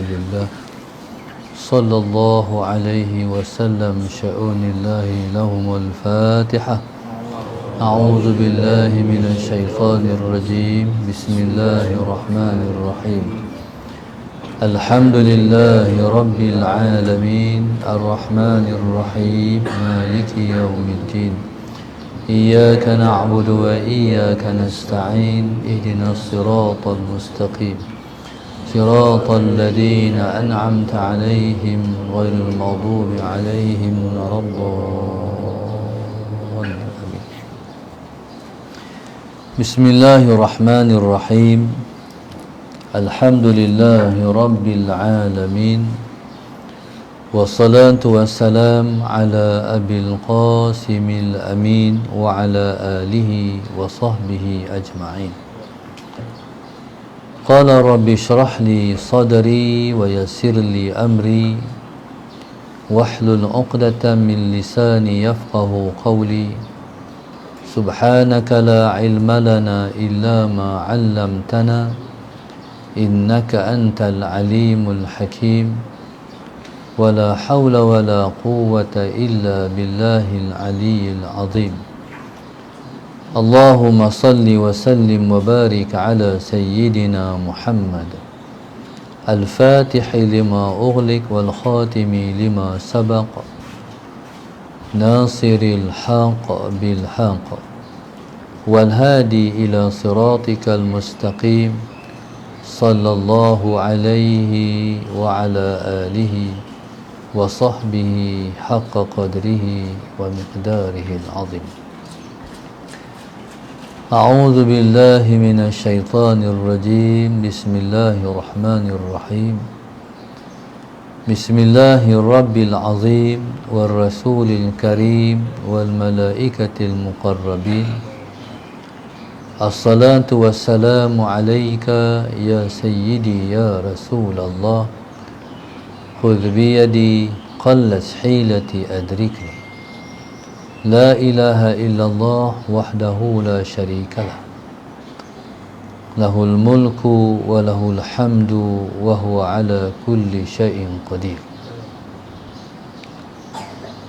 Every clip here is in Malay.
لله صلى الله عليه وسلم شؤون الله لهم الفاتحة. أعوذ بالله من الشيطان الرجيم. بسم الله الرحمن الرحيم. الحمد لله رب العالمين الرحمن الرحيم مالك يوم الدين. إياك نعبد وإياك نستعين. اهدنا الصراط المستقيم صراط الذين أنعمت عليهم غير المغضوب عليهم ولا الضالين. بسم الله الرحمن الرحيم. الحمد لله رب العالمين والصلاة والسلام على أبي القاسم الأمين وعلى آله وصحبه أجمعين. قال رب اشرح لي صدري ويسر لي أمري واحلل عقدة من لساني يفقه قولي. سبحانك لا علم لنا إلا ما علمتنا إنك أنت العليم الحكيم. ولا حول ولا قوة إلا بالله العلي العظيم. اللهم صل وسلم وبارك على سيدنا محمد الفاتح لما أغلق والخاتم لما سبق ناصر الحق بالحق والهادي إلى صراطك المستقيم صلى الله عليه وعلى آله وصحبه حق قدره ومقداره العظيم. أعوذ بالله من الشيطان الرجيم. بسم الله الرحمن الرحيم. بسم الله الرب العظيم والرسول الكريم والملائكة المقربين. الصلاة والسلام عليك يا سيدي يا رسول الله. خذ بيدي قلت حيلتي أدركني. لا إله إلا الله وحده لا شريك له. له الملك وله الحمد وهو على كل شيء قدير.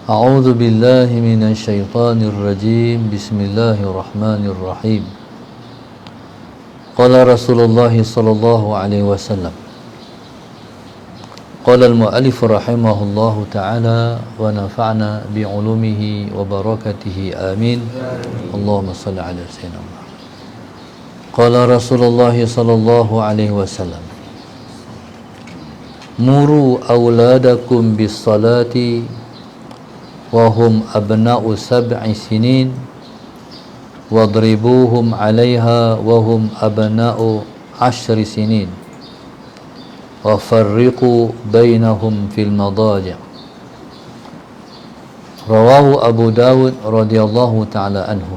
أعوذ بالله من الشيطان الرجيم. بسم الله الرحمن الرحيم. قال رسول الله صلى الله عليه وسلم. قال المؤلف رحمه الله تعالى ونفعنا بعلومه وبركاته آمين. اللهم صل على سيدنا محمد. قال رسول الله صلى الله عليه وسلم. مروا أولادكم بالصلاة وهم أبناء 7 سنين واضربوهم عليها وهم أبناء 10 سنين وفرقوا بينهم في المضاجع. رواه أبو داود رضي الله تعالى عنه.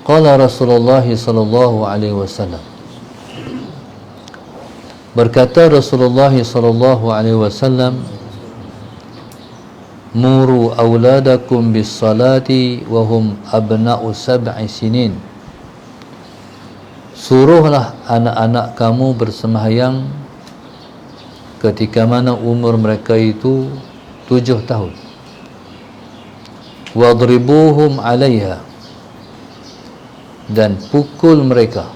قال رسول الله صلى الله عليه وسلم. Berkata Rasulullah sallallahu alaihi wasallam, muru auladakum bis salati wa hum abna'u 7 sinin. Suruhlah anak-anak kamu bersembahyang ketika mana umur mereka itu 7 tahun. Wadribuhum 'alaiha, dan pukul mereka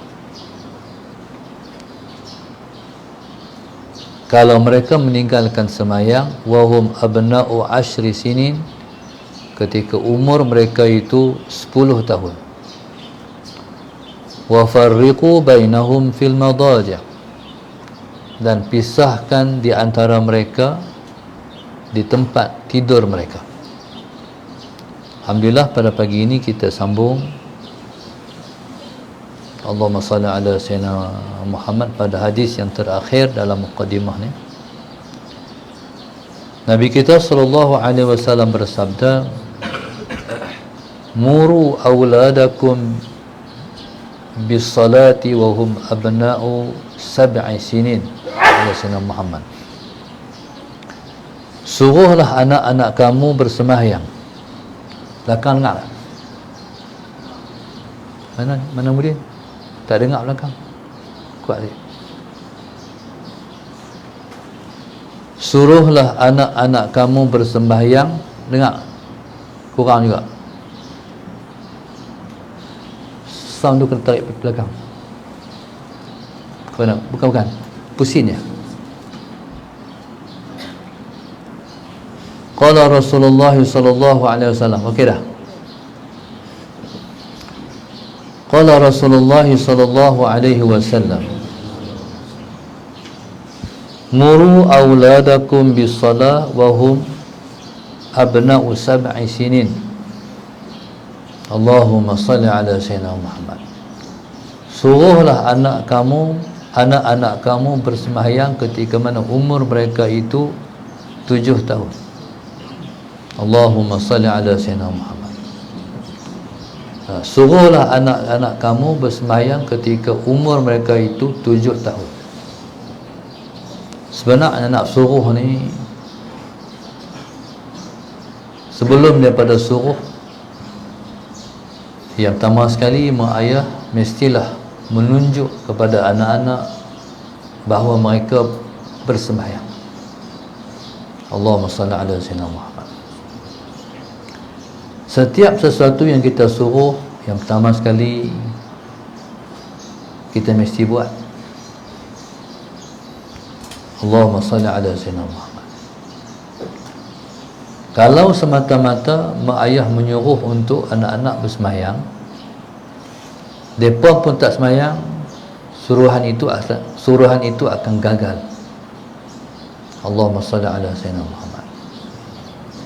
kalau mereka meninggalkan sembahyang. Wahum abna'u 10 sinin, ketika umur mereka itu 10 tahun. Wa farriqu bainahum fil madaji', dan pisahkan di antara mereka di tempat tidur mereka. Alhamdulillah, pada pagi ini kita sambung Allahumma salli ala sayyidina Muhammad pada hadis yang terakhir dalam muqaddimah ni. Nabi kita sallallahu alaihi wasallam bersabda, muru auladakum bis salati wa hum abna'u 7 sinin. Ya sayyidina Muhammad, suruhlah anak-anak kamu bersembahyang. Belakang dengar tak? Mana Mudin? Tak dengar belakang. Kuat sikit. suruhlah anak-anak kamu bersembahyang. Dengar, kurang juga sound tu, kena tarik belakang. Bukan pusing ya. Qala Rasulullah sallallahu alaihi wasallam. Okey dah. Qala Rasulullah sallallahu alaihi wasallam, muru auladakum bis-salah wa hum abna'u sab'i sinin. Allahumma salli ala sayyidina Muhammad. Suruhlah anak-anak kamu bersembahyang ketika mana umur mereka itu 7 tahun. Allahumma salli ala sayyidina Muhammad. Suruhlah anak-anak kamu bersembahyang ketika umur mereka itu 7 tahun. Sebenarnya nak suruh ni, sebelum daripada suruh, yang pertama sekali mak ayah mestilah menunjuk kepada anak-anak bahawa mereka bersembahyang. Allahumma salli ala sayyidina Muhammad. Setiap sesuatu yang kita suruh, yang pertama sekali kita mesti buat. Allahumma salli ala sayyidina Muhammad. Kalau semata-mata mak ayah menyuruh untuk anak-anak bersembahyang, mereka pun tak sembahyang, suruhan itu akan gagal. Allahumma salli ala sayyidina Muhammad.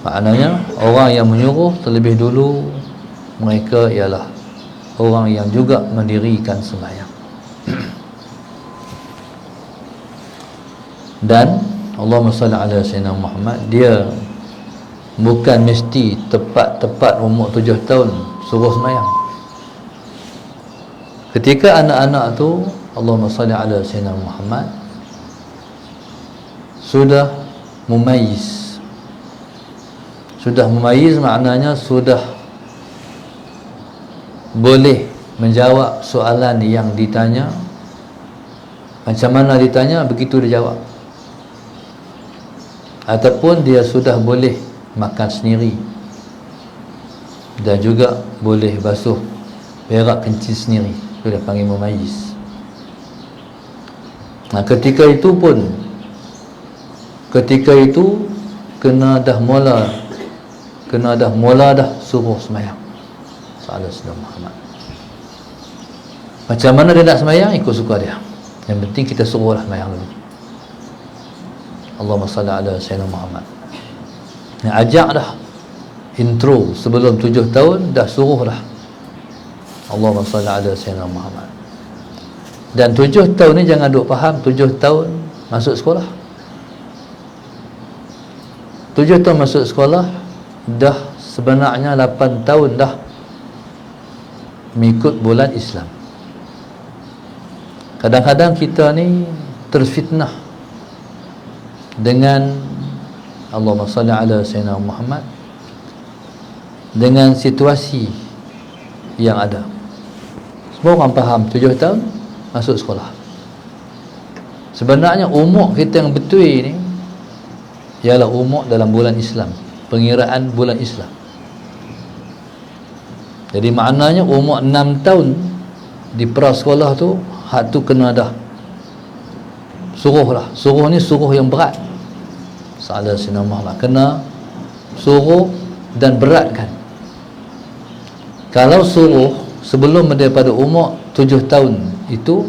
Maknanya orang yang menyuruh terlebih dulu mereka ialah orang yang juga mendirikan sembahyang. Dan Allahumma salli ala sayyidina Muhammad, dia bukan mesti tepat umur 7 tahun suruh sembahyang. Ketika anak-anak tu Allahumma salli ala sayyidina Muhammad sudah mumayyiz. Sudah mumayyiz maknanya sudah boleh menjawab soalan yang ditanya. Macam mana ditanya, begitu dia jawab. Ataupun dia sudah boleh makan sendiri dan juga boleh basuh berak kencing sendiri. Itu dia panggil mumayyiz. Nah, ketika itu kena dah mula dah suruh sembahyang. Sallallahu Muhammad. Macam mana dia nak sembahyang, ikut suka dia. Yang penting kita suruhlah sembahyang dulu. Allahumma salli ala sayyidina Muhammad. Yang ajak dah intro sebelum 7 tahun dah suruh dah. Allahumma salli ala sayyidina Muhammad. Dan 7 tahun ni jangan duk faham 7 tahun masuk sekolah. 7 tahun masuk sekolah dah sebenarnya 8 tahun dah mengikut bulan Islam. Kadang-kadang kita ni terfitnah dengan Allahumma salli ala sayyidina Muhammad, dengan situasi yang ada. Semua orang faham 7 tahun masuk sekolah. Sebenarnya umur kita yang betul ni ialah umur dalam bulan Islam, pengiraan bulan Islam. Jadi maknanya umur 6 tahun di prasekolah tu, hak tu kena dah suruh lah. Suruh ni suruh yang berat. Sallallahu alaihi wasallam kena suruh dan beratkan. Kalau suruh sebelum daripada umur 7 tahun itu,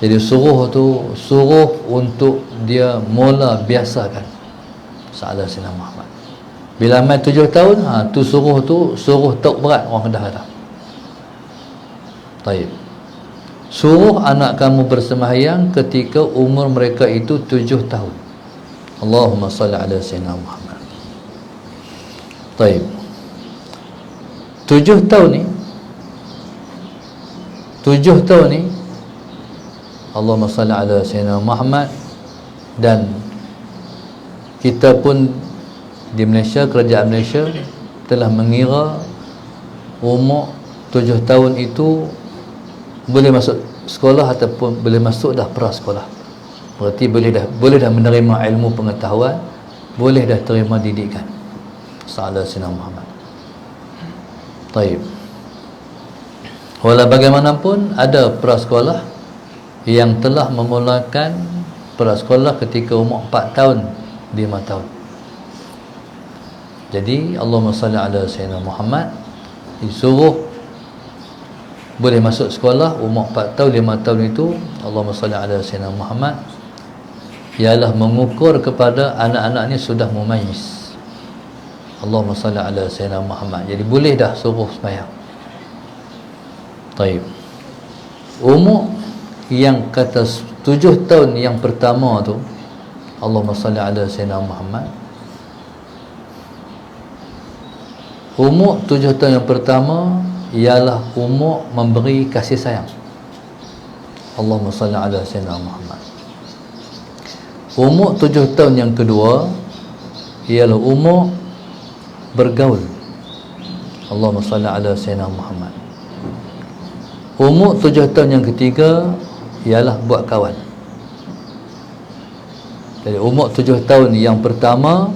jadi suruh tu suruh untuk dia mula biasakan. Sallallahu alaihi wasallam. Bila mai 7 tahun, tu suruh tok berat orang Kedah kata. Baik. Suruh anak kamu bersembahyang ketika umur mereka itu 7 tahun. Allahumma salli ala sayyidina Muhammad. Baik. 7 tahun ni Allahumma salli ala sayyidina Muhammad. Dan kita pun di Malaysia, kerajaan Malaysia telah mengira umur 7 tahun itu boleh masuk sekolah ataupun boleh masuk dah prasekolah. Berarti boleh dah menerima ilmu pengetahuan, boleh dah terima didikan. Sallallahu alaihi Muhammad. Taib. Walau bagaimanapun ada prasekolah yang telah memulakan prasekolah ketika umur 4 tahun, 5 tahun. Jadi Allahumma salli ala sayyidina Muhammad, disuruh boleh masuk sekolah umur 4 tahun, 5 tahun itu. Allahumma salli ala sayyidina Muhammad ialah mengukur kepada anak-anak ni sudah mumayyiz. Allahumma salli ala sayyidina Muhammad. Jadi boleh dah suruh sembahyang. Taib. Umur yang kata 7 tahun yang pertama tu, Allahumma salli ala sayyidina Muhammad, umur 7 tahun yang pertama ialah umur memberi kasih sayang. Allahumma salli ala sayyidina Muhammad. Umur 7 tahun yang kedua ialah umur bergaul. Allahumma salli ala sayyidina Muhammad. Umur 7 tahun yang ketiga ialah buat kawan. Jadi umur 7 tahun yang pertama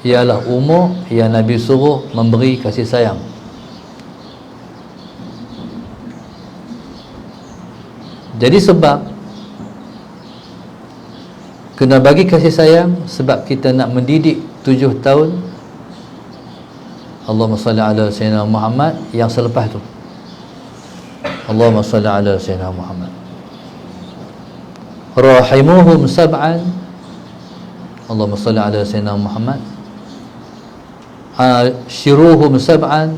ialah umur yang Nabi suruh memberi kasih sayang. Jadi sebab kena bagi kasih sayang, sebab kita nak mendidik 7 tahun. Allahumma salli ala sayyidina Muhammad. Yang selepas tu, Allahumma salli ala sayyidina Muhammad. Rahimuhum sab'an. Allahumma salli ala sayyidina Muhammad. Ashiruhum sab'an.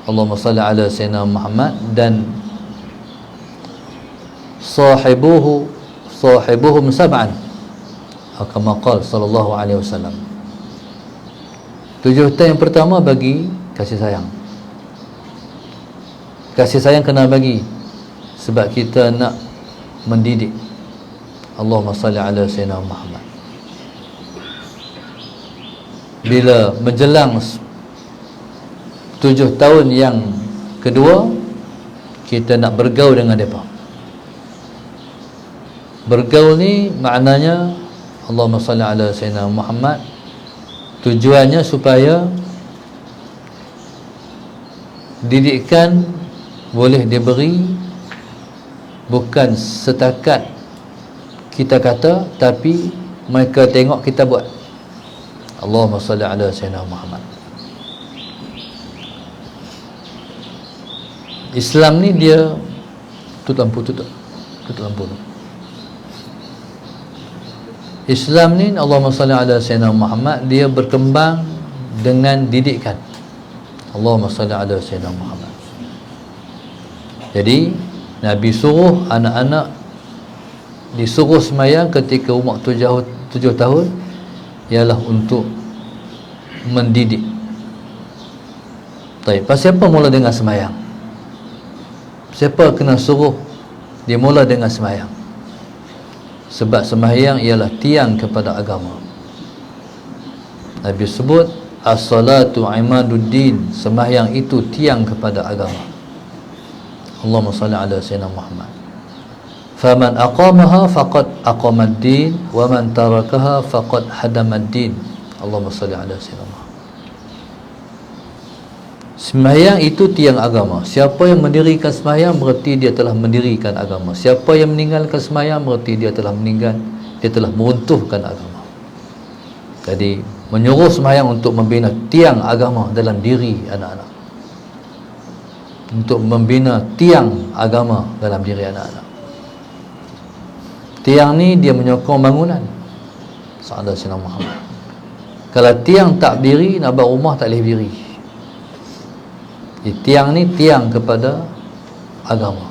Allahumma salli ala sayyidina Muhammad. Dan sahibuhum sab'an, kama qala sallallahu alaihi wasallam. 7 tahun yang pertama bagi kasih sayang. Kasih sayang kena bagi sebab kita nak mendidik. Allahumma salli ala sayyidina Muhammad. Bila menjelang 7 tahun yang kedua, kita nak bergaul dengan mereka. Bergaul ni maknanya Allahumma salli ala sayyidina Muhammad, tujuannya supaya didikan boleh diberi bukan setakat kita kata, tapi mereka tengok kita buat. Allahumma salli ala sayyidina Muhammad. Islam ni dia tutup lampu tu. Islam ni, Allahumma salli ala sayyidina Muhammad, dia berkembang dengan didikan. Allahumma salli ala sayyidina Muhammad. Jadi Nabi suruh anak-anak disuruh semayang ketika umur 7 tahun ialah untuk mendidik. Baik, siapa mula dengan semayang? Siapa kena suruh dia mula dengan semayang? Sebab sembahyang ialah tiang kepada agama. Nabi sebut as-salatu imaduddin, sembahyang itu tiang kepada agama. Allahumma salli ala sayyidina Muhammad. Faman aqamaha faqad aqamad-din wa man tarakaha faqad hadamad-din. Allahumma salli ala sayyidina Muhammad. Sembahyang itu tiang agama. Siapa yang mendirikan sembahyang berarti dia telah mendirikan agama. Siapa yang meninggalkan sembahyang berarti dia telah meruntuhkan agama. Jadi menyuruh sembahyang untuk membina tiang agama dalam diri anak-anak, untuk membina tiang agama dalam diri anak-anak. Tiang ni dia menyokong bangunan. Sallallahu alaihi Muhammad. Kalau tiang tak berdiri, nak buat rumah tak boleh berdiri. Tiang ni tiang kepada agama.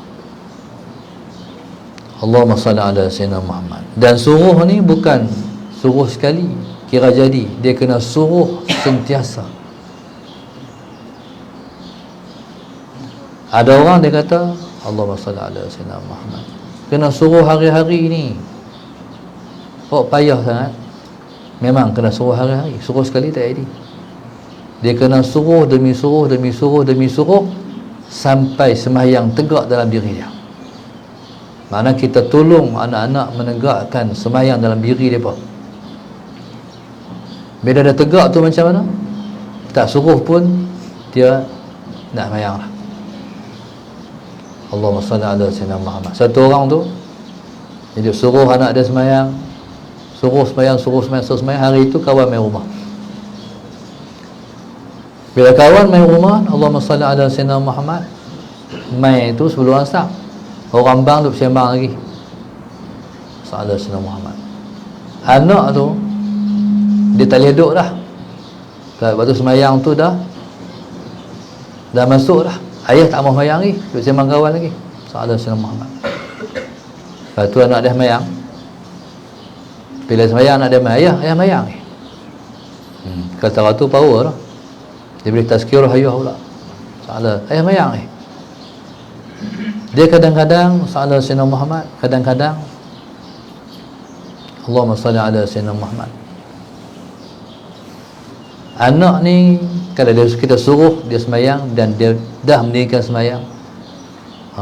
Allahumma salli ala sayyidina Muhammad. Dan suruh ni bukan suruh sekali kira jadi, dia kena suruh sentiasa. Ada orang dia kata Allahumma salli ala sayyidina Muhammad, kena suruh hari-hari ni. Oh, payah sangat. Memang kena suruh hari-hari, suruh sekali tak jadi. Dia kena suruh demi suruh sampai sembahyang tegak dalam diri dia. Mana kita tolong anak-anak menegakkan semayang dalam diri mereka. Bila dah tegak tu macam mana? Tak suruh pun dia nak semayang lah. Allahumma salli ala sayyidina Muhammad. Satu orang tu dia suruh anak dia semayang, suruh semayang. Hari itu kawan main rumah. Bila kawan main rumah, Allahumma salli ala sayyidina Muhammad, main itu sebelum asar, orang bang tu bersembang lagi. Sallallahu alaihi wasallam Muhammad. Anak tu dia tak boleh duduk dah. Lepas tu semayang tu dah masuk dah. Ayah tak mau semayang lagi, duduk sembang kawan lagi. Sallallahu alaihi wasallam Muhammad. Lepas tu anak dia semayang. Bila semayang anak dia ayah semayang ni. Kata tu power lah. Dia beri tazkirah ayah pula. Sallallahu ayah semayang ni. Dia kadang-kadang sallallahu alaihi wasallam Muhammad, kadang-kadang Allahumma salli ala sayyidina Muhammad. Anak ni kalau kita suruh dia semayang dan dia dah mendirikan semayang,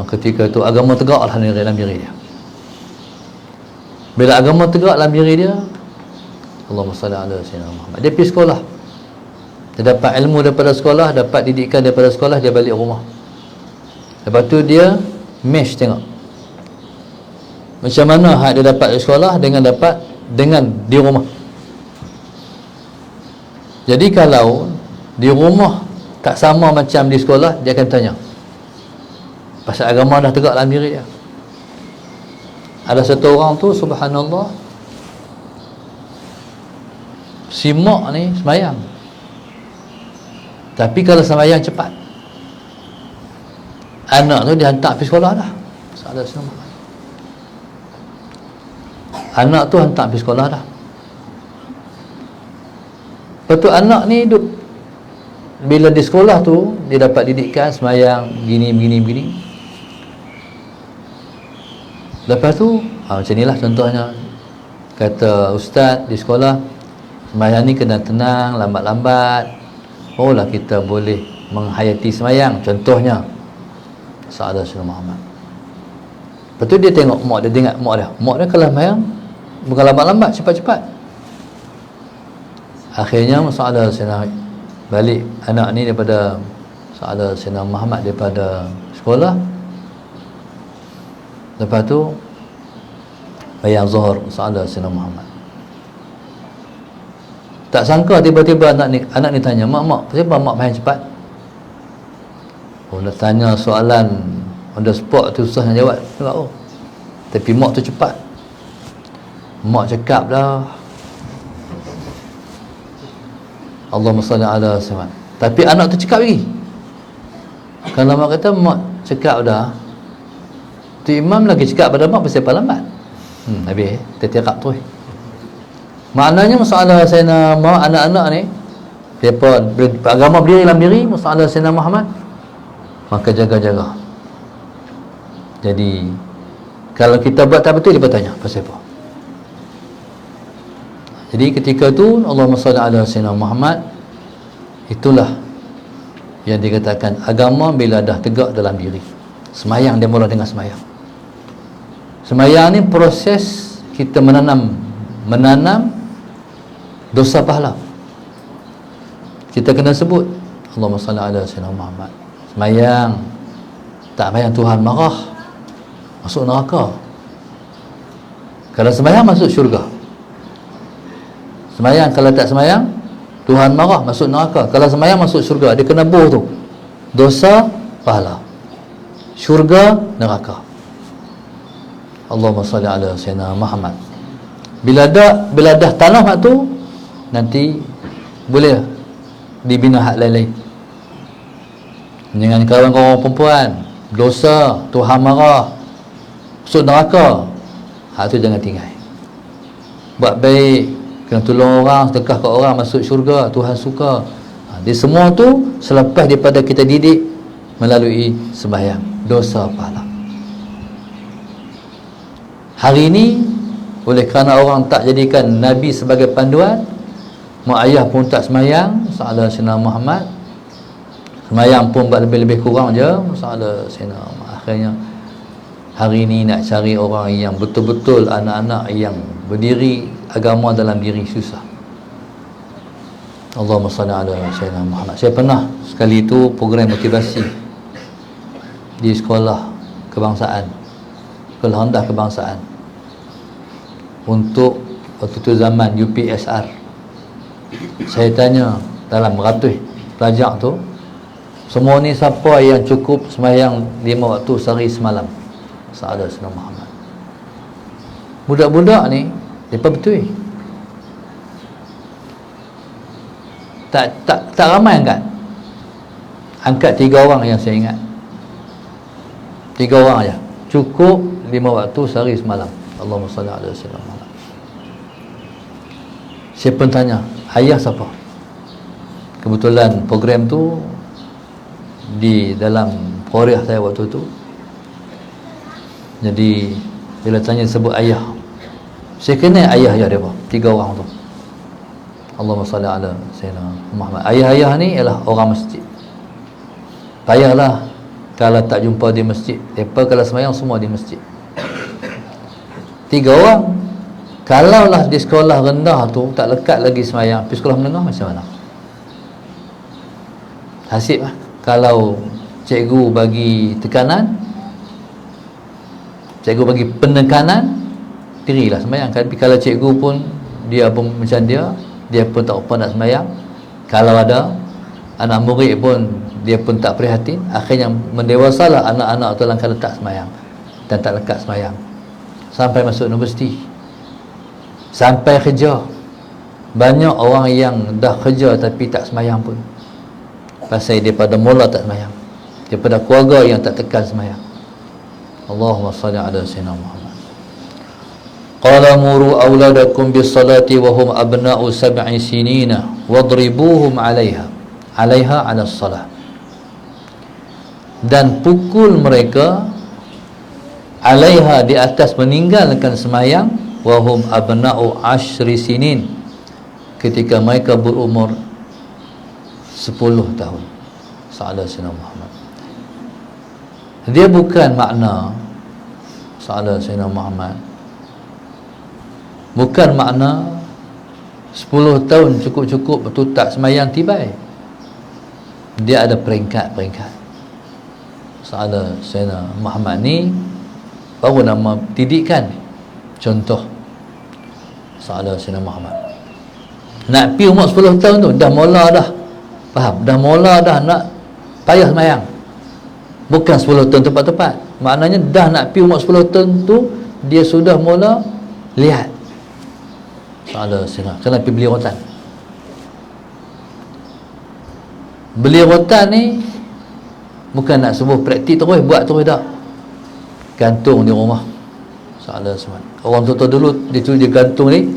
ketika tu agama tegak lah dalam diri dia. Bila agama tegak dalam diri dia, Allahumma salli ala sayyidina Muhammad, dia pergi sekolah, dia dapat ilmu daripada sekolah, dapat didikan daripada sekolah, dia balik rumah. Lepas tu dia mesh tengok macam mana hak dia dapat di sekolah dengan di rumah. Jadi kalau di rumah tak sama macam di sekolah, dia akan tanya. Pasal agama dah tegak dalam diri dia. Ada satu orang tu, subhanallah, si mak ni semayang, tapi kalau semayang cepat, anak tu dihantar pergi sekolah dah. Anak tu hantar pergi sekolah dah. Lepas tu anak ni duduk, bila di sekolah tu dia dapat didikan semayang begini. Lepas tu macam inilah contohnya, kata ustaz di sekolah, semayang ni kena tenang, lambat-lambat. Oh lah kita boleh menghayati semayang, contohnya Sallallahu alaihi wasallam Muhammad. Lepas tu dia tengok mak dia, ingat mak dia kalau semayang bukan lambat-lambat, cepat-cepat. Akhirnya Sallallahu alaihi wasallam balik anak ni daripada Sallallahu alaihi wasallam Muhammad daripada sekolah. Lepas tu bayang zuhur Sallallahu alaihi wasallam Muhammad. Tak sangka tiba-tiba anak ni tanya, mak, kenapa mak main cepat? Oh, nak tanya soalan on the spot tu susah nak jawab. Oh, tapi mak tu cepat. Mak cakap dah, Allahumma salli ala Muhammad. Tapi anak tu cakap lagi. Kalau mak kata mak cakap dah, tu imam lagi cakap pada mak pasal lambat. Habis tertiarap tu. Maknanya masalah Sayyidina Muhammad, anak-anak ni depa agama berdiri dalam diri masalah Sayyidina Muhammad, maka jaga-jaga. Jadi kalau kita buat tak betul, dia bertanya pasal apa. Jadi ketika tu Allahumma salli ala sayyidina Muhammad, itulah yang dikatakan agama bila dah tegak dalam diri. Semayang, dia mula dengan semayang. Semayang ni proses kita menanam dosa pahala. Kita kena sebut Allahumma salli ala sayyidina Muhammad. Semayang, tak semayang Tuhan marah, masuk neraka. Kalau semayang masuk syurga. Semayang, kalau tak semayang Tuhan marah, masuk neraka. Kalau semayang masuk syurga. Dia kena buh tu, dosa pahala, syurga neraka. Allahumma salli ala sayyidina Muhammad. Bila dah tanah hak tu, nanti boleh dibina hak lain-lain. Dengan kawan-kawan perempuan, dosa, Tuhan marah, masuk neraka, hak tu jangan tinggal. Buat baik, kena tolong orang, sedekah kat orang, masuk syurga, Tuhan suka. Dia semua tu selepas daripada kita didik melalui sembahyang, dosa pahala. Hari ini oleh kerana orang tak jadikan Nabi sebagai panduan, mak ayah pun tak semayang Sallallahu alaihi wasallam Muhammad, semayang pun buat lebih-lebih kurang je Sallallahu alaihi wasallam. Akhirnya Hari ni nak cari orang yang betul-betul anak-anak yang berdiri agama dalam diri susah. Allahumma salli ala sayyidina Muhammad. Saya pernah sekali itu program motivasi di sekolah kebangsaan, sekolah rendah kebangsaan, untuk waktu itu zaman UPSR. Saya tanya dalam ratus pelajar tu, semua ni siapa yang cukup sembahyang 5 waktu sehari semalam? Sahabat Sayyidina Muhammad. Budak-budak ni depa betul. Tak ramai angkat. Angkat 3 orang yang saya ingat. 3 orang aja. Cukup 5 waktu sehari semalam. Allahumma salli ala sayyidina Muhammad. Saya pun tanya, ayah siapa? Kebetulan program tu di dalam Korea saya waktu tu. Jadi bila tanya sebut ayah, saya kenal ayah dia apa? 3 orang tu. Allahumma salli ala sayyidina Muhammad. Ayah-ayah ni ialah orang masjid. Payahlah kalau tak jumpa di masjid. Mereka kalau sembahyang semua di masjid. 3 orang. Kalaulah di sekolah rendah tu tak lekat lagi sembahyang, pergi sekolah menengah macam mana? Hasib lah. Kalau cikgu bagi tekanan, cikgu bagi penekanan, dirilah sembahyang. Tapi kalau cikgu pun dia pun macam dia pun tak apa nak sembahyang. Kalau ada anak murid pun dia pun tak prihatin. Akhirnya mendewasalah anak-anak tu dalam keadaan tak sembahyang dan tak lekat sembahyang sampai masuk universiti, sampai kerja. Banyak orang yang dah kerja tapi tak sembahyang pun, pasal daripada mula tak sembahyang, daripada keluarga yang tak tekan sembahyang. Allahumma salli ala sayyidina Muhammad. Qala muru auladakum bis salati wa hum abna'u 7 sinina wadribuhum 'alaiha ala salah. Dan pukul mereka 'alaiha, di atas meninggalkan sembahyang, wa hum abna'u 10 sinin, ketika mereka berumur 10 tahun. Sallallahu alaihi Muhammad. Dia bukan makna sallallahu alaihi Muhammad, bukan makna 10 tahun cukup-cukup betul tak sembahyang tibai. Dia ada peringkat-peringkat. Sallallahu alaihi Muhammad ni baru nama didikan. Contoh sallallahu alaihi Muhammad nak pi umur 10 tahun tu dah mula dah faham, dah mula dah nak payah sembahyang. Bukan 10 tahun tepat-tepat, maknanya dah nak pi umur 10 tahun tu dia sudah mula lihat. Sallallahu alaihi wasallam kena pergi beli rotan. Beli rotan ni bukan nak subuh praktik terus buat terus dah, gantung di rumah. Sallallahu alaihi wasallam. Orang tua dulu dia gantung ni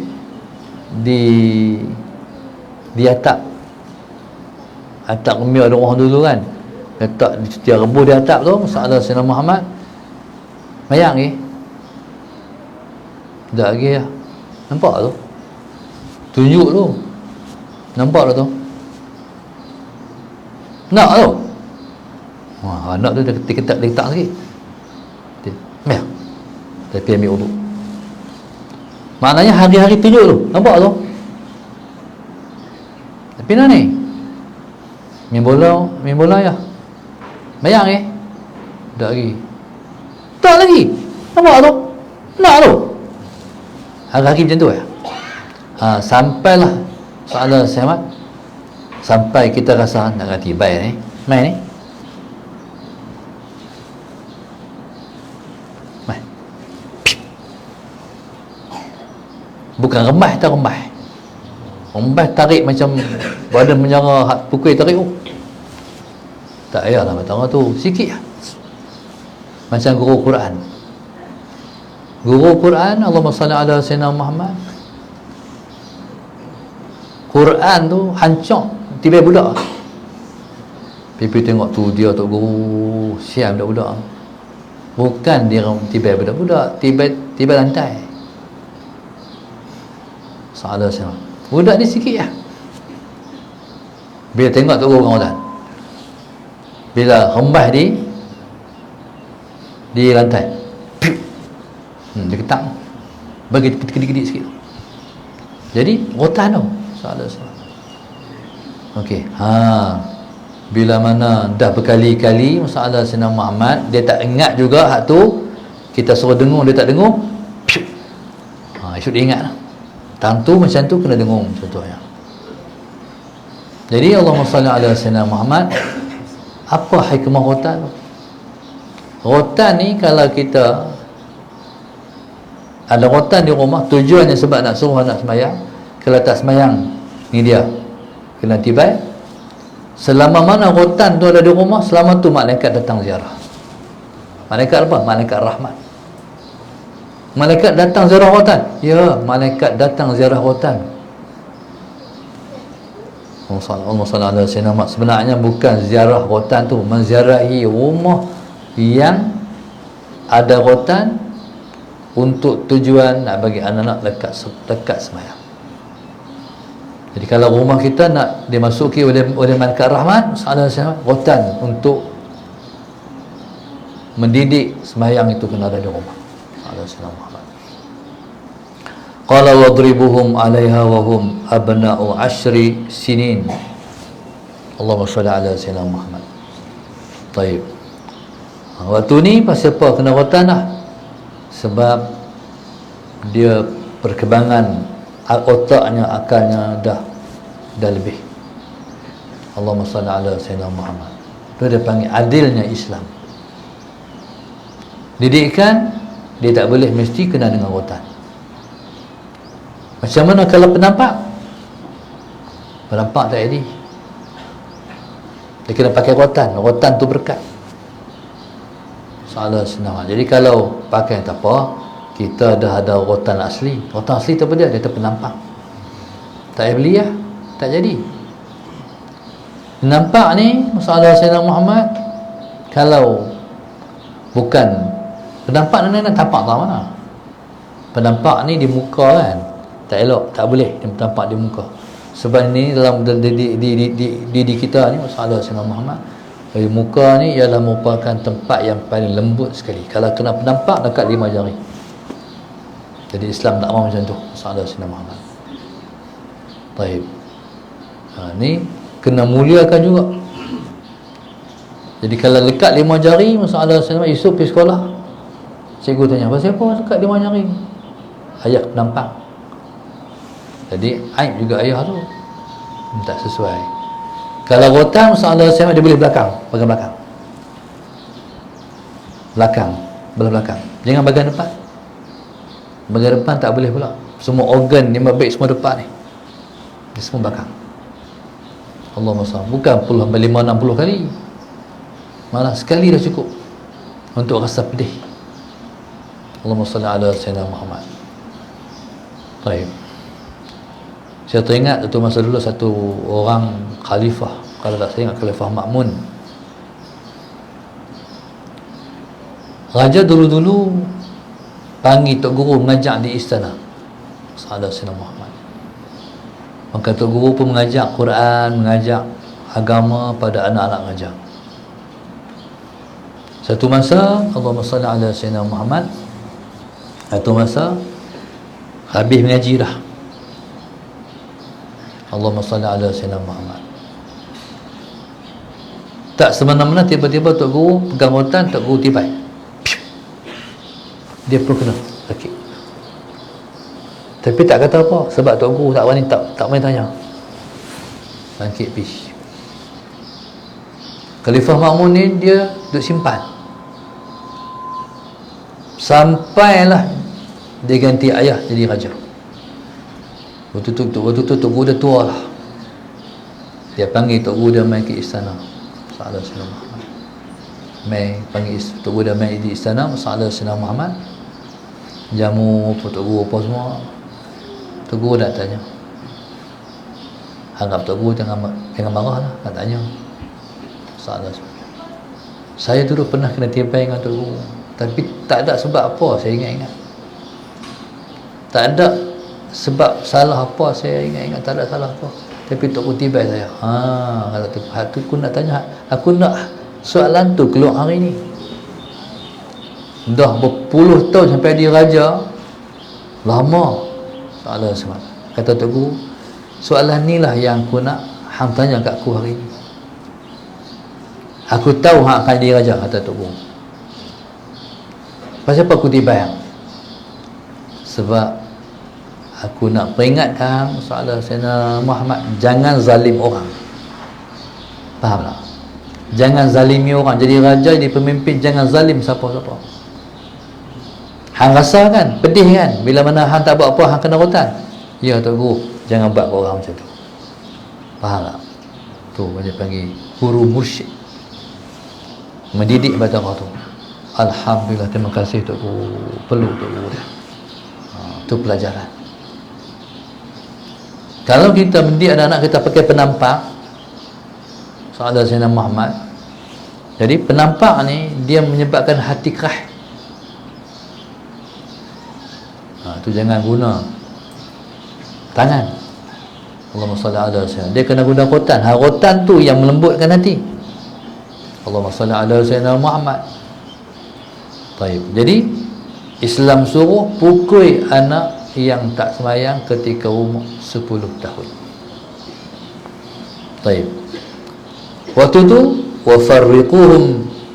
di atap rumah ada orang dulu kan, letak dia rebus di atap tu. Sallallahu alaihi wasallam Muhammad bayang ni tak lagi lah. Nampak tu, tunjuk tu, nampak tu, nak tu. Wah, nak tu dia letak sikit. Meh. Tapi ambil wuduk. Maknanya hari-hari tunjuk tu, nampak tu. Tapi nak ni main bola ya. Bayang tak lagi. Tak lagi. Nampak tu? Nak tu. Hari-hari macam tu ya. Sampailah soalan saya, sampai kita rasa nak ganti baik ni, main ni. Main. Bukan remah, tak remah. Remah tarik macam badan menyara pukul tarik tu. Tak payahlah macam tu, sikit lah. Macam guru Quran. Guru Quran, Allahumma salli ala sayyidina Muhammad. Quran tu hancur tiba budak. Pipi tengok tu dia tok guru siam budak-budak. Bukan dia tiba budak-budak, tiba lantai. Salah siapa. Budak ni sikit lah. Bila tengok tok guru Quran, bila rembah di lantai, Dia ketak, bagi kedik-kedik sikit. Jadi rotan tu salah. Okey, bila mana dah berkali-kali masalah Sayyidina Muhammad, dia tak ingat juga hak tu, kita suruh dengung dia tak dengung, esok dia ingat lah. Tentu macam tu kena dengung contohnya. Jadi Allahumma salli ala Sayyidina Muhammad. Apa hikmah rotan tu? Rotan ni kalau kita ada rotan di rumah, tujuannya sebab nak suruh anak sembahyang. Kalau tak sembahyang, ni dia kena tibai. Selama mana rotan tu ada di rumah, selama tu malaikat datang ziarah. Malaikat apa? Malaikat rahmat. Malaikat datang ziarah rotan. Ya, malaikat datang ziarah rotan. Allah sallallahu alaihi wasallam. Sebenarnya bukan ziarah rotan tu, menziarahi rumah yang ada rotan untuk tujuan nak bagi anak-anak dekat sembahyang. Jadi kalau rumah kita nak dimasuki oleh malaikat rahmat, rotan untuk mendidik sembahyang itu kena ada di rumah. Qala wadribuhum 'alaiha wa hum abna'u 10 sinin. Allahumma shalli ala sayyidina Muhammad. Baik. Waktu ni pasal apa kena rotan lah? Sebab dia perkembangan otaknya, akalnya dah lebih. Allahumma salli ala sayyidina Muhammad. Itu dia panggil adilnya Islam. Didikan dia tak boleh mesti kena dengan rotan. Macam mana kalau penampak? Penampak tak jadi. Dia kena pakai rotan. Rotan tu berkat. Salah senang. Jadi kalau pakai tak apa, kita dah ada rotan asli. Rotan asli tu apa dia? Dia penampak. Tak payah beli lah, tak jadi. Nampak ni masalah Sayyidina Muhammad, kalau bukan penampak ni nak tampak tak mana? Penampak ni di muka kan, tak elok, tak boleh dia tampak di muka. Sebab ni dalam di kita ni masalah Sayyidina Muhammad, muka ni ialah merupakan tempat yang paling lembut sekali. Kalau kena penampak dekat 5 jari. Jadi Islam tak mahu macam tu. Masalah Sayyidina Muhammad. Baik. Ni kena muliakan juga. Jadi kalau lekat 5 jari, masalah Sayyidina Muhammad, esok pergi sekolah, cikgu tanya, pasal apa lekat 5 jari? Ayat penampak. Jadi aib juga ayah tu, tak sesuai. Kalau rotan, masalah Sayyidina Muhammad, dia boleh belakang, bahagian belakang. Belakang, belah belakang. Jangan bahagian depan. Bahagian depan tak boleh pula. Semua organ ni baik semua depan ni. Dia semua belakang. Allahumma salli. Bukan puluh, 5, 60 kali. Malah sekali dah cukup untuk rasa pedih. Allahumma salli ala Sayyidina Muhammad. Baik. Saya teringat satu masa dulu satu orang khalifah, kalau tak saya ingat Khalifah Ma'mun. Raja dulu-dulu panggil Tok Guru mengajak di istana. Sahadat Sayyidina Muhammad. Maka Tok Guru pun mengajak Quran, mengajak agama pada anak-anak mengajar. Satu masa, Allahumma salli ala Sayyidina Muhammad, satu masa habis mengaji dah. Allahumma salli ala Sayyidina Muhammad. Tak semena-mena tiba-tiba Tok Guru pegang rotan, Tok Guru tibai. Dia pun kena sakit. Tapi tak kata apa, sebab Tok Guru tak berani, tak main tanya. Bangkit pergi. Khalifah Ma'mun ni dia duduk simpan sampailah dia ganti ayah jadi raja. Waktu tu Tok Guru dah tua lah. Dia panggil Tok Guru dia main ke istana. Sahadat Sayyidina Muhammad. Panggil Tok Guru dia main di istana. Sahadat Sayyidina Muhammad. Jamu Tok Guru apa semua. Tok Guru tak tanya. Anggap Tok Guru jangan marah lah, tak tanya. Sahadat. Saya dulu pernah kena tibai dengan Tok Guru, tapi tak ada sebab apa saya ingat-ingat. Tak ada sebab salah apa saya ingat-ingat, tak ada salah apa. Tapi Tok Guru tibai saya. Kalau tu aku nak tanya, aku nak soalan tu keluar hari ni. dah berpuluh tahun sampai dia raja, lama. Soalan semua. Kata Tok Guru, soalan ni lah yang aku nak hang tanya kat aku hari ni. Aku tahu hang akan jadi raja, kata Tok Guru. Pasal apa aku dibayang? Sebab aku nak peringatkan soalan Sayyidina Muhammad, jangan zalim orang. Faham tak? Jangan zalimi orang. Jadi raja, jadi pemimpin, jangan zalim siapa-siapa. Hang rasa kan, pedih kan, bila mana hang tak buat apa, hang kena rotan. Ya Tok Guru, jangan buat orang macam tu. Faham tak? Tu dia panggil guru mursyid, mendidik pada orang tu. Alhamdulillah, terima kasih Tok Guru, perlu Tok Guru. Tu pelajaran. Kalau kita mendidik anak-anak kita pakai penampak, soalan Sayyidina Muhammad, jadi penampak ni dia menyebabkan hati kerah. Tu jangan guna tangan. Allahumma salli ala sayyidina. Dia kena guna rotan. Rotan tu yang melembutkan hati. Allahumma salli ala sayyidina Muhammad. Baik. Jadi Islam suruh pukul anak yang tak semayang ketika umur 10 tahun. Baik. Waktu tu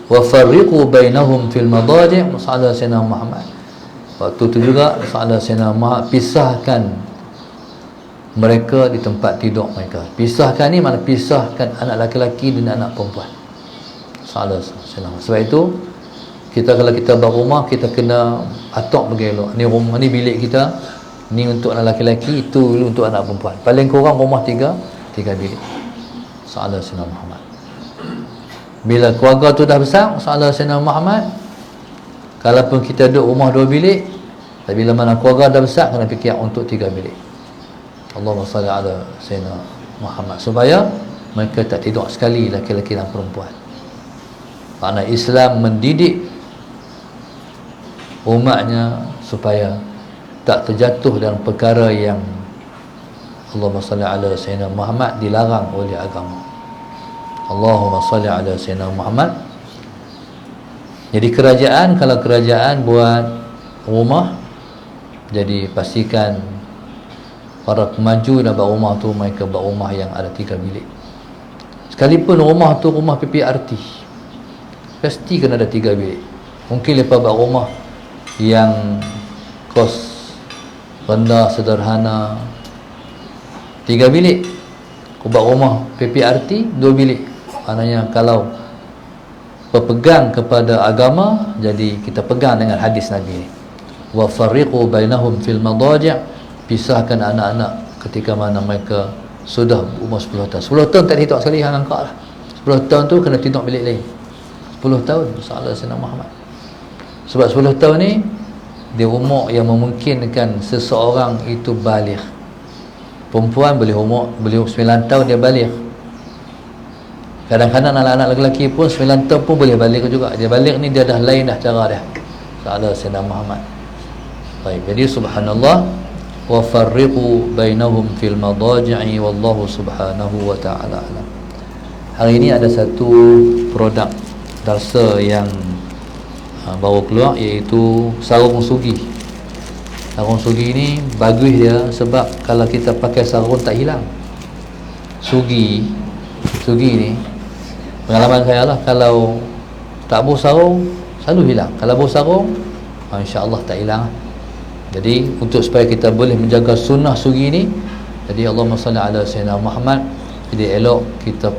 wafarriqu bainahum fil madaji' sallallahu sayyidina Muhammad. Waktu tu juga sallallahu sayyidina Muhammad, pisahkan mereka di tempat tidur mereka. Pisahkan ni mana pisahkan anak laki-laki dan anak perempuan. Sallallahu sayyidina Muhammad. Sebab itu kita kalau kita berumah, kita kena atok bergelok. Ni rumah, ni bilik kita, ni untuk anak laki-laki, itu untuk anak perempuan. Paling kurang rumah tiga bilik. Sallallahu sayyidina Muhammad. Bila keluarga tu dah besar, sallallahu sayyidina Muhammad, kalaupun kita duduk rumah 2 bilik, tapi bila mana keluarga dah besar, kena fikir untuk 3 bilik. Allahumma salli ala sayyidina Muhammad, supaya mereka tak tidur sekali, laki-laki dan perempuan. Kerana Islam mendidik umatnya supaya tak terjatuh dalam perkara yang Allahumma salli ala sayyidina Muhammad dilarang oleh agama. Allahumma salli ala sayyidina Muhammad. Jadi kerajaan, kalau kerajaan buat rumah, jadi pastikan para pemaju dan buat rumah tu, mereka buat rumah yang ada 3 bilik. Sekalipun rumah tu rumah PPRT, pasti kena ada 3 bilik. Mungkin lepas buat rumah yang kos rendah, sederhana, 3 bilik. Kau buat rumah PPRT 2 bilik. Maknanya kalau berpegang kepada agama, jadi kita pegang dengan hadis Nabi ni. Wa farriqu bainahum fil madaji', pisahkan anak-anak ketika mana mereka sudah umur 10 tahun. 10 tahun tak dihitung sekali, hang angkat lah. 10 tahun tu kena tidur bilik lain. 10 tahun sallallahu alaihi Muhammad. Sebab 10 tahun ni dia umur yang memungkinkan seseorang itu baligh. Perempuan boleh 9 tahun dia baligh. Kadang-kadang anak-anak lelaki pun 9 tahun pun boleh baligh juga. Dia baligh ni dia dah lain dah cara dia. Sallallahu alaihi Muhammad. Baik, jadi subhanallah, wa farriqu bainahum fil madaji'i, wallahu subhanahu wa ta'ala alam. Hari ini ada satu produk darsa yang baru keluar, iaitu sarung sugi. Sarung sugi ni bagus dia sebab kalau kita pakai sarung tak hilang. Sugi ni pengalaman saya lah, kalau tak bawa sarung selalu hilang. Kalau bawa sarung, insya-Allah tak hilang. Jadi untuk supaya kita boleh menjaga sunnah sugi ni, jadi Allahumma salli ala sayyidina Muhammad, jadi elok kita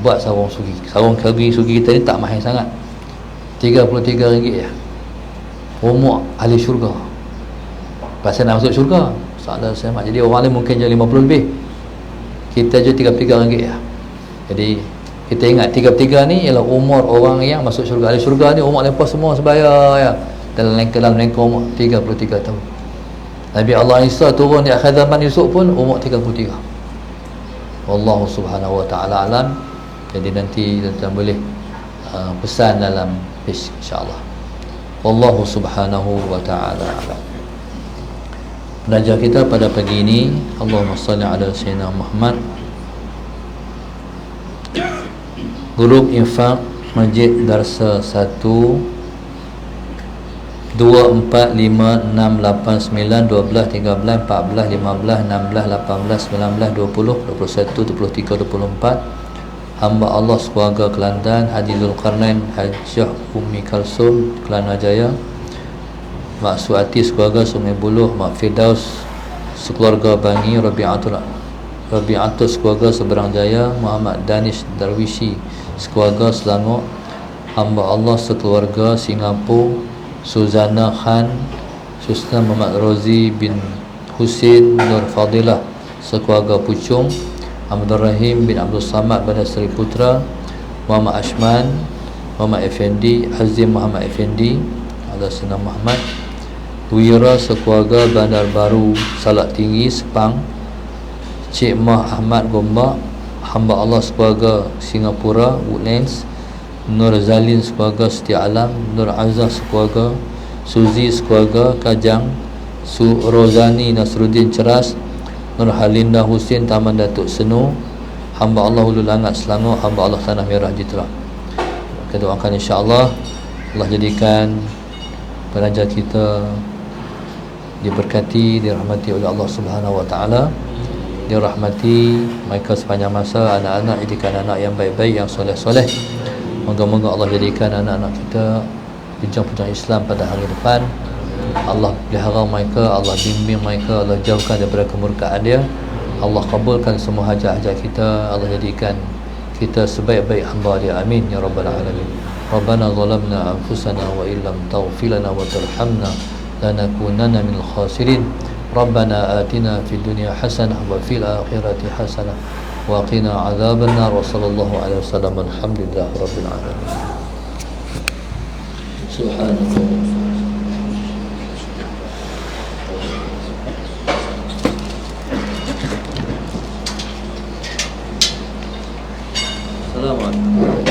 buat sarung sugi. Sarung sugi kita ni tak mahal sangat, RM33 ya. Umur ahli syurga, pasal nak masuk syurga sallallahu alaihi wasallam. Jadi orang lain mungkin je 50 lebih, kita je RM33 ya. Jadi kita ingat 33 ni ialah umur orang yang masuk syurga. Ahli syurga ni umur lepas semua sebaya ya, dalam lengkah umur 33 tahun. Nabi Allah Isa turun di akhir zaman Yusuf pun umur 33. Wallahu subhanahu wa ta'ala alam. Jadi nanti tuan boleh pesan dalam page insya-Allah. Wallahu subhanahu wa ta'ala alam. Belajar kita pada pagi ini, Allahumma salli ala sayyidina Muhammad. Grup infak Masjid Darsa 1 2, 4, 5, 6, 8, 9, 12, 13, 14, 15, 16, 18, 19, 20, 21, 23, 24. Hamba Allah sekeluarga Kelantan, Haji Zulkarnain Hajjah Ummi Kalsum Kelana Jaya, Mak Suati sekeluarga Sungai Buloh, Mak Firdaus sekeluarga Bangi, Rabi'atul sekeluarga Seberang Jaya, Muhammad Danish Darwishi sekeluarga Selangor. Hamba Allah sekeluarga Singapura, Suzana Khan, Susna Muhammad Rozi bin Husin Nur Fadilah sekeluarga Puchong, Abdul Rahim bin Abdul Samad Bandar Seri Putra, Muhammad Ashman, Muhammad Effendi, Azim Muhammad Effendi ala Sina Muhammad, Wira sekeluarga Bandar Baru Salak Tinggi Sepang, Cik Mah Ahmad Gombak. Hamba Allah sekeluarga Singapura Woodlands, Nur Zalin sekeluarga Setia Alam, Nur Azah sekeluarga, Suzi sekeluarga Kajang, Rozani Nasruddin Ceras, Nur Halinda Husin Taman Datuk Senu. Hamba Allah Hulu Langat Selangor, hamba Allah Tanah Merah Jitra. Kita doakan insya-Allah Allah jadikan pelajar kita diberkati, dirahmati oleh Allah Subhanahu wa taala, dirahmati mereka sepanjang masa, anak-anak jadikan anak yang baik-baik, yang soleh-soleh. Moga-moga Allah jadikan anak-anak kita pejuang-pejuang Islam pada hari depan. Allah pelihara mereka, Allah bimbing mereka, Allah jauhkan daripada kemurkaan dia. Allah kabulkan semua hajat-hajat kita, Allah jadikan kita sebaik-baik hamba dia. Amin ya rabbal alamin. Rabbana zalamna anfusana wa illam taghfir lana wa tarhamna lanakunanna minal khasirin. Rabbana atina fid dunya hasanah wa fil akhirati hasanah wa qina adzabannar. Wa sallallahu alaihi wasallam. Alhamdulillah rabbil alamin. Subhanallah. Assalamualaikum.